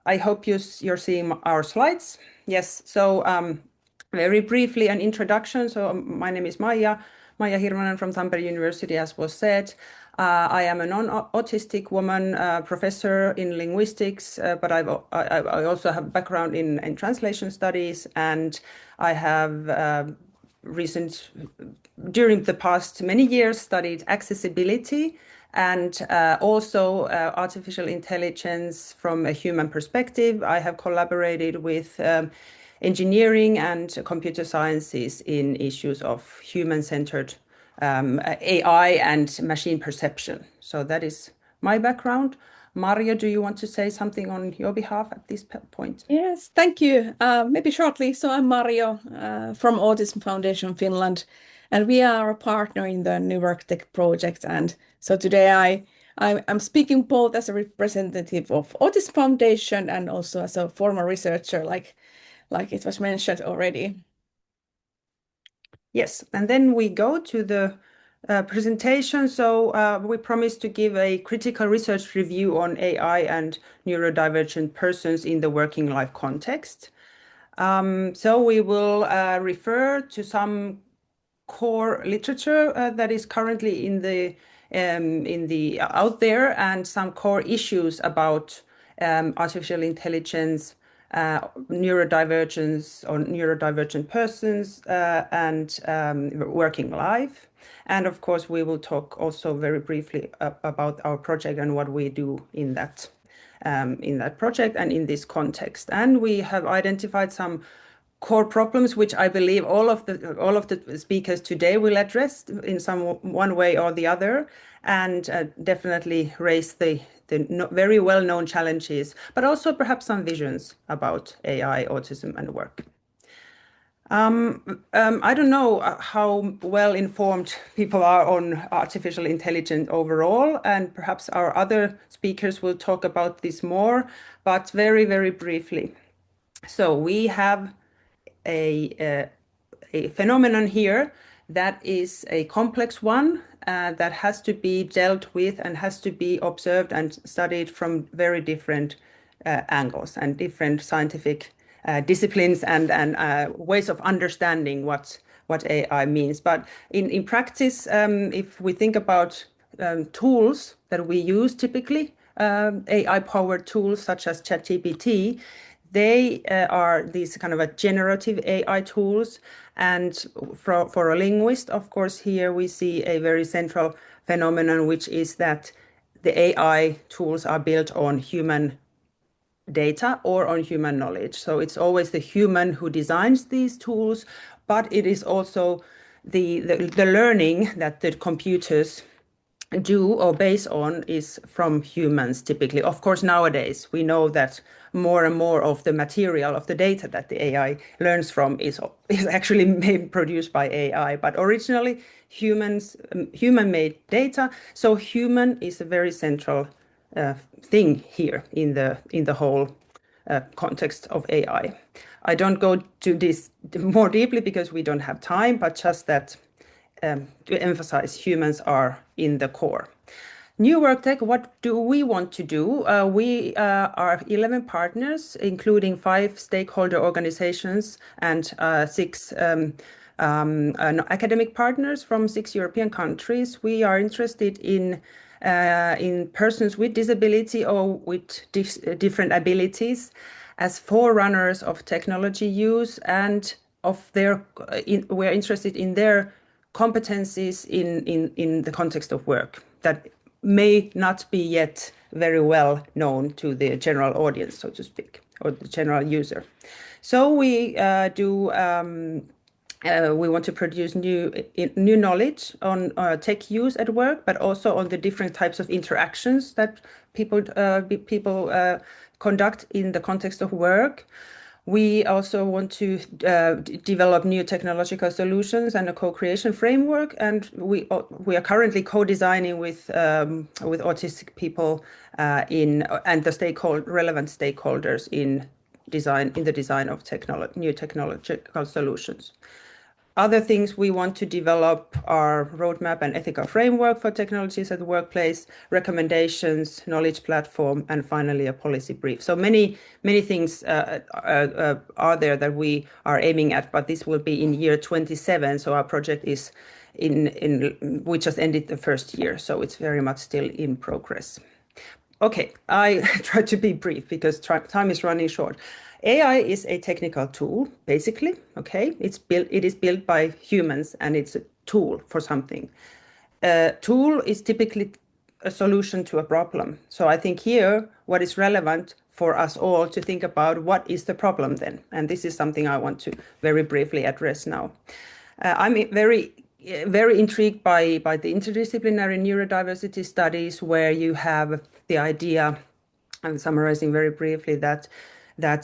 I hope you're seeing our slides. Yes, so very briefly an introduction. So my name is Maija Hirvonen from Tampere University, as was said. I am a non-autistic woman, professor in linguistics, but I also have background in translation studies, and I have during the past many years studied accessibility and also artificial intelligence from a human perspective. I have collaborated with engineering and computer sciences in issues of human-centered AI and machine perception. So that is my background. Marjo, do you want to say something on your behalf at this point? Yes, thank you. Maybe shortly. So I'm Marjo from Autism Foundation Finland, and we are a partner in the Neurodivergent project. And so today I'm speaking both as a representative of Autism Foundation and also as a former researcher, like it was mentioned already. Yes, and then we go to the presentation. So we promised to give a critical research review on AI and neurodivergent persons in the working life context. So we will refer to some core literature that is currently in the out there, and some core issues about artificial intelligence, neurodivergence or neurodivergent persons, and working life. And of course, we will talk also very briefly about our project and what we do in that project and in this context. And we have identified some core problems, which I believe all of the speakers today will address in one way or the other, and definitely raise the very well-known challenges, but also perhaps some visions about AI, autism, and work. I don't know how well informed people are on artificial intelligence overall, and perhaps our other speakers will talk about this more, but very, very briefly. So we have a phenomenon here that is a complex one that has to be dealt with and has to be observed and studied from very different angles and different scientific disciplines and ways of understanding what AI means. But in practice, if we think about tools that we use typically, AI-powered tools such as ChatGPT, they are these kind of a generative AI tools. And for a linguist, of course, here we see a very central phenomenon, which is that the AI tools are built on human data or on human knowledge. So it's always the human who designs these tools, but it is also the learning that the computers do or base on is from humans typically. Of course, nowadays we know that more and more of the material of the data that the AI learns from is actually made, produced by AI, but originally human-made data. So human is a very central thing here in the whole context of AI. I don't go to this more deeply because we don't have time, but just that to emphasize humans are in the core. New WorkTech, what do we want to do? We are 11 partners, including 5 stakeholder organizations and 6 academic partners from 6 European countries. We are interested in persons with disability or with different abilities as forerunners of technology use, and we're interested in their competencies in the context of work that may not be yet very well known to the general audience, so to speak, or the general user. So we want to produce new knowledge on tech use at work, but also on the different types of interactions that people conduct in the context of work. We also want to develop new technological solutions and a co-creation framework, and we are currently co-designing with autistic people and the relevant stakeholders in the design of new technological solutions. Other things we want to develop are roadmap and ethical framework for technologies at the workplace, recommendations, knowledge platform, and finally a policy brief. So many things are there that we are aiming at, but this will be in year 27. So our project is we just ended the first year, so it's very much still in progress. Okay, I try to be brief because time is running short. AI is a technical tool, basically. Okay, it is built by humans and it's a tool for something. A tool is typically a solution to a problem. So I think here what is relevant for us all to think about what is the problem then? And this is something I want to very briefly address now. I'm very intrigued by the interdisciplinary neurodiversity studies where you have the idea, I'm summarizing very briefly, that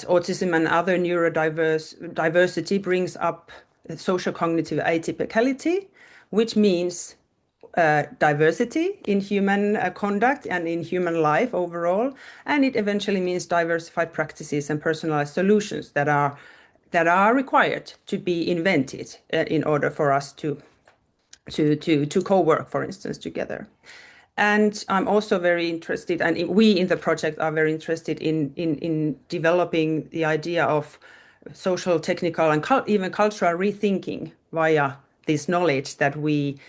autism and other neurodiversity brings up social cognitive atypicality, which means diversity in human conduct and in human life overall, and it eventually means diversified practices and personalized solutions that are required to be invented in order for us to co-work, for instance, together. And I'm also very interested, and we in the project are very interested in developing the idea of social, technical, and even cultural rethinking via this knowledge that we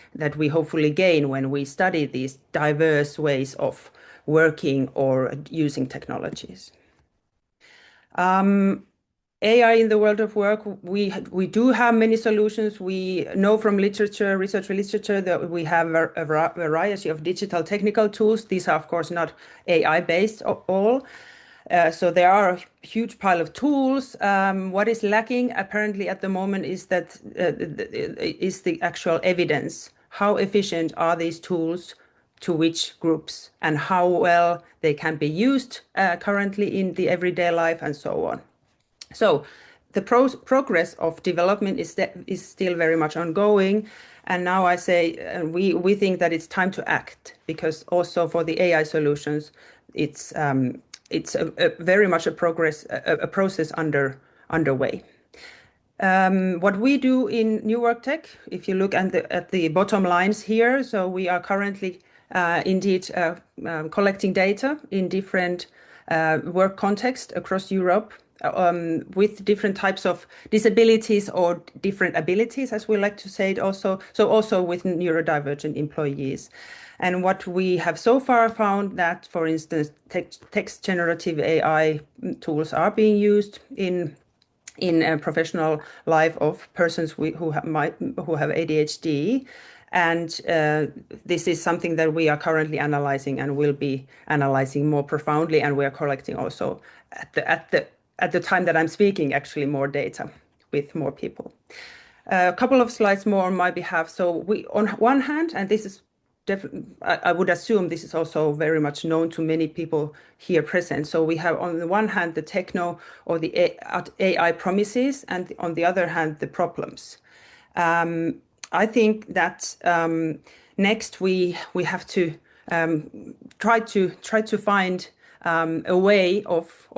hopefully gain when we study these diverse ways of working or using technologies. AI in the world of work, we do have many solutions. We know from research literature, that we have a variety of digital technical tools. These are, of course, not AI-based all. So there are a huge pile of tools. What is lacking apparently at the moment is the actual evidence. How efficient are these tools to which groups and how well they can be used currently in the everyday life and so on. So the progress of development is still very much ongoing. And now I say we think that it's time to act, because also for the AI solutions, it's very much a process underway. What we do in New Work Tech, if you look at the bottom lines here, so we are currently indeed collecting data in different work contexts across Europe, with different types of disabilities or different abilities, as we like to say it also. So also with neurodivergent employees. And what we have so far found that, for instance, text generative AI tools are being used in a professional life of persons who have ADHD. And this is something that we are currently analyzing and will be analyzing more profoundly. And we are collecting also at the time that I'm speaking, actually more data with more people. A couple of slides more on my behalf. So we, on one hand, and this is I would assume this is also very much known to many people here present. So we have on the one hand the techno or the AI promises, and on the other hand the problems. I think that next we have to try to find a way of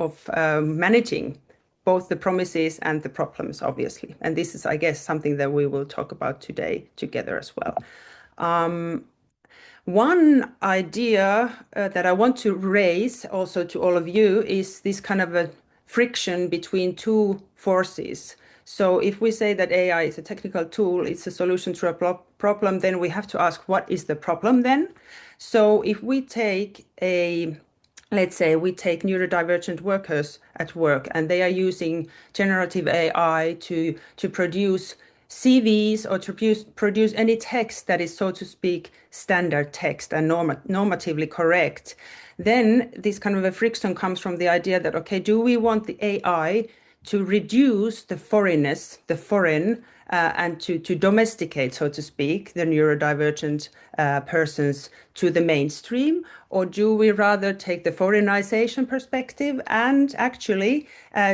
managing both the promises and the problems, obviously. And this is, I guess, something that we will talk about today together as well. One idea that I want to raise also to all of you is this kind of a friction between two forces. So if we say that AI is a technical tool, it's a solution to a problem, then we have to ask, what is the problem then? So if we take let's say we take neurodivergent workers at work and they are using generative AI to produce CVs or to produce any text that is, so to speak, standard text and normatively correct, then this kind of a friction comes from the idea that, okay, do we want the AI to reduce the foreignness, the foreign, and to domesticate, so to speak, the neurodivergent persons to the mainstream? Or do we rather take the foreignization perspective and actually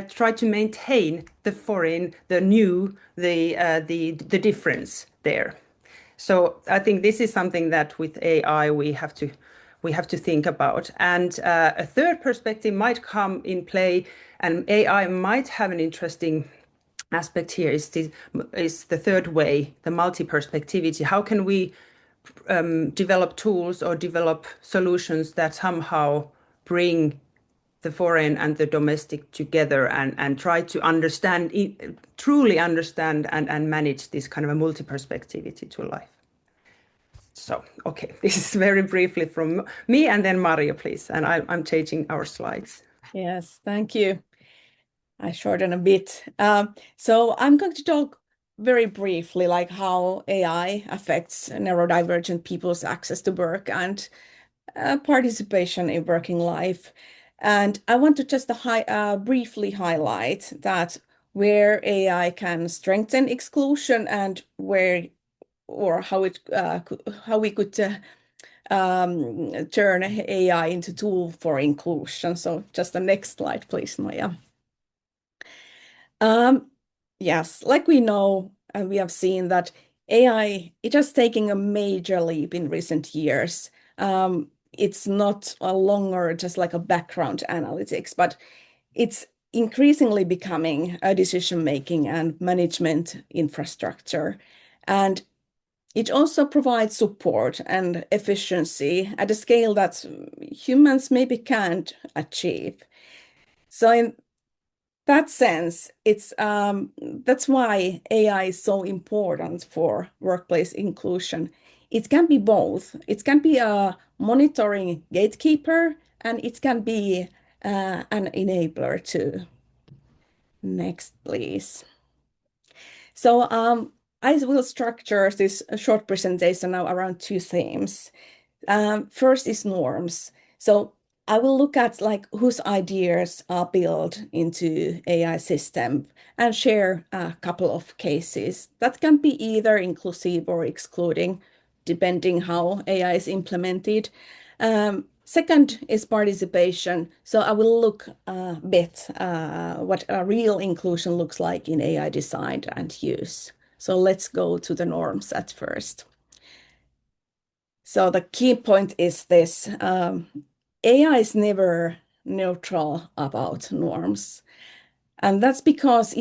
try to maintain the foreign, the new, the difference there? So I think this is something that with AI we have to think about. And a third perspective might come in play, and AI might have an interesting aspect here is the third way, the multi-perspectivity. How can we develop tools or develop solutions that somehow bring the foreign and the domestic together and try to understand, truly understand and manage this kind of a multi-perspectivity to life? So, okay, this is very briefly from me, and then Marjo, please. And I'm changing our slides. Yes, thank you. I shorten a bit. So I'm going to talk very briefly like how AI affects neurodivergent people's access to work and participation in working life. And I want to just briefly highlight that where AI can strengthen exclusion and where or how we could turn AI into tool for inclusion. So just the next slide, please, Maija. Yes, like we know, and we have seen that AI, it has taken a major leap in recent years. It's not a longer just like a background analytics, but it's increasingly becoming a decision-making and management infrastructure. And it also provides support and efficiency at a scale that humans maybe can't achieve. So in that sense, it's that's why AI is so important for workplace inclusion. It can be both. It can be a monitoring gatekeeper, and it can be an enabler too. Next, please. So I will structure this short presentation now around two themes. First is norms. So I will look at like whose ideas are built into AI system and share a couple of cases that can be either inclusive or excluding, depending how AI is implemented. Second is participation. So I will look a bit what a real inclusion looks like in AI design and use. So let's go to the norms at first. So the key point is this, AI is never neutral about norms. And that's because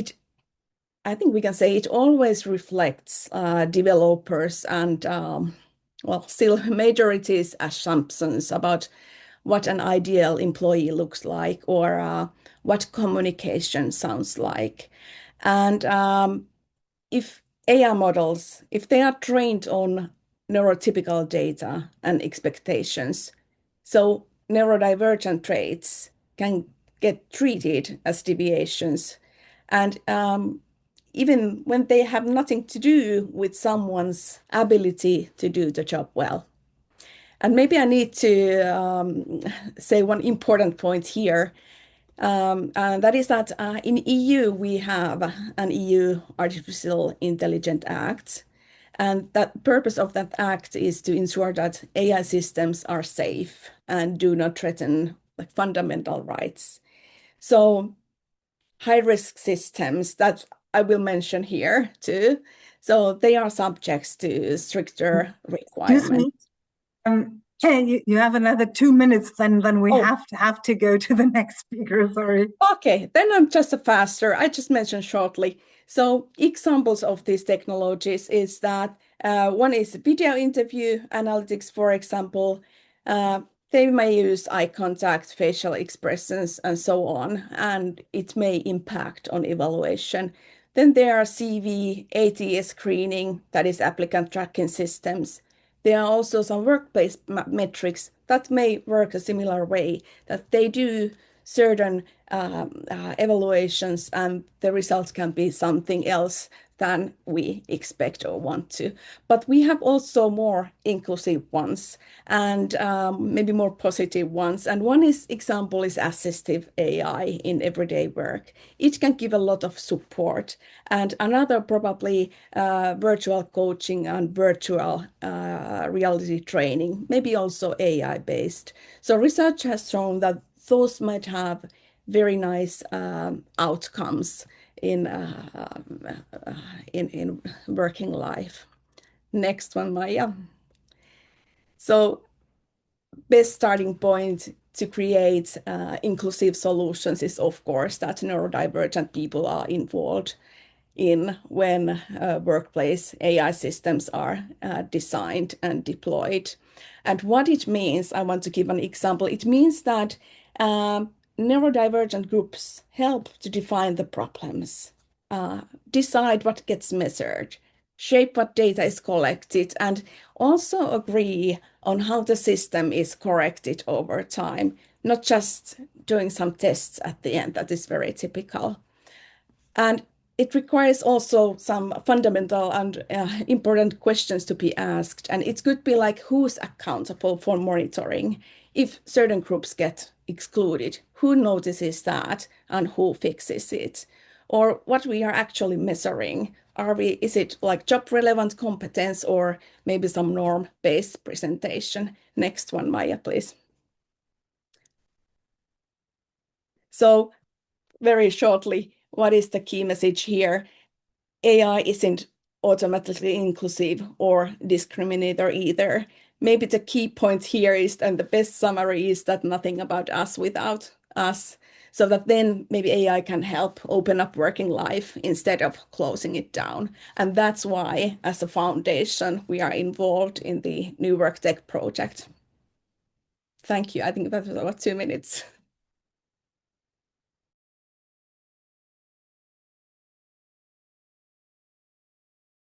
I think we can say it always reflects developers and, well, still majority's assumptions about what an ideal employee looks like or what communication sounds like. And if AI models, if they are trained on neurotypical data and expectations, so neurodivergent traits can get treated as deviations. And even when they have nothing to do with someone's ability to do the job well. And maybe I need to say one important point here. And that is that in EU we have an EU Artificial Intelligence Act, and that purpose of that act is to ensure that AI systems are safe and do not threaten like fundamental rights. So high-risk systems that I will mention here too. So they are subjects to stricter Excuse me. requirements. Hey, you have another 2 minutes, then we Oh. have to go to the next speaker. Sorry. Okay, then I'm just faster. I just mentioned shortly. So examples of these technologies is that one is video interview analytics, for example. They may use eye contact, facial expressions, and so on, and it may impact on evaluation. Then there are CV, ATS screening, that is applicant tracking systems. There are also some workplace metrics that may work a similar way, that they do certain evaluations and the results can be something else than we expect or want to. But we have also more inclusive ones and maybe more positive ones. And one example is assistive AI in everyday work. It can give a lot of support. And another probably virtual coaching and virtual reality training, maybe also AI based. So research has shown that those might have very nice outcomes in working life. Next one, Maija. So best starting point to create inclusive solutions is, of course, that neurodivergent people are involved. in when workplace AI systems are designed and deployed. And what it means, I want to give an example. It means that neurodivergent groups help to define the problems, decide what gets measured, shape what data is collected, and also agree on how the system is corrected over time, not just doing some tests at the end. That is very typical. And it requires also some fundamental and important questions to be asked. And it could be like, who's accountable for monitoring? If certain groups get excluded, who notices that and who fixes it? Or what we are actually measuring? Is it like job relevant competence or maybe some norm-based presentation? Next one, Maija, please. So very shortly, what is the key message here? AI isn't automatically inclusive or discriminator either. Maybe the key point here is, and the best summary is that nothing about us without us, so that then maybe AI can help open up working life instead of closing it down. And that's why, as a foundation, we are involved in the New Work Tech project. Thank you. I think that was about 2 minutes.